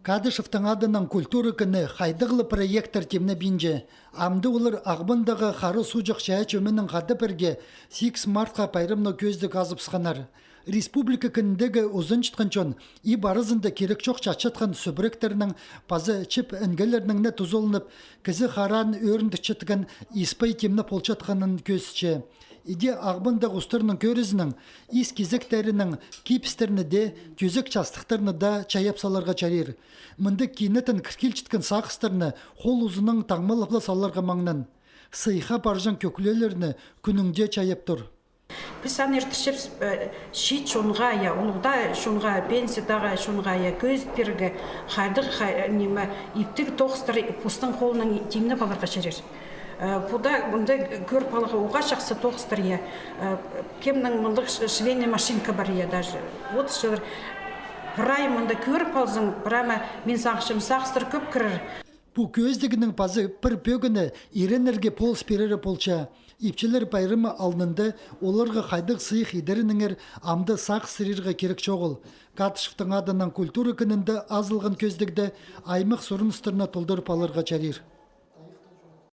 Кадышевтың адынан культура күні хайдығылы проекттар темні бинже. Амды олар ағбындағы қары сужық шая чөмінің қады бірге 8 мартқа пайрымны көзді қазып сқанар. Республика күндегі ұзын чытқанчон и барызында керек чоқ чатчатқан сүбіректерінің пазы чіп үнгелерінің не тұзолынып, кізі харан өрінді чытқан испай темні полчатқанын көзче. Иде ағбында ғыстырының көрізінің, ис кезектерінің кипістеріні де, көзек частықтарыны да чаяпсаларға чарир. Мұнды кейнетін кіркел чіткен сақыстарыны қол ұзының таңмалықла саларға маңнан. Сыйха баржан көкілелеріні күніңде чаяп тұр. Біз ертішіп шет шонға, ұлғда шонға, пенсиядағы шонға, көз пергі, қайдық, иптігі тоқыстары пұстың қолының темні баларға шарир. Бұнда көр палығы оға шақсы тоқыстыр е. Кемнің мұндық швейный машинка бар е даже. Вот жылыр. Бірай мұнда көр палызың, бірама мен сақшым сақстыр көп кірір. Бұ көздігінің пазы бір бөгіні еренерге пол спирері полча. Ипчелер байрымы алынынды, оларға қайдық сыйық едерініңер амды сақ сырырға керек жоғыл. Катышевтың адынан культура күнінде азылған көздігді аймық сұрыныстырына толдырып алырға чарир.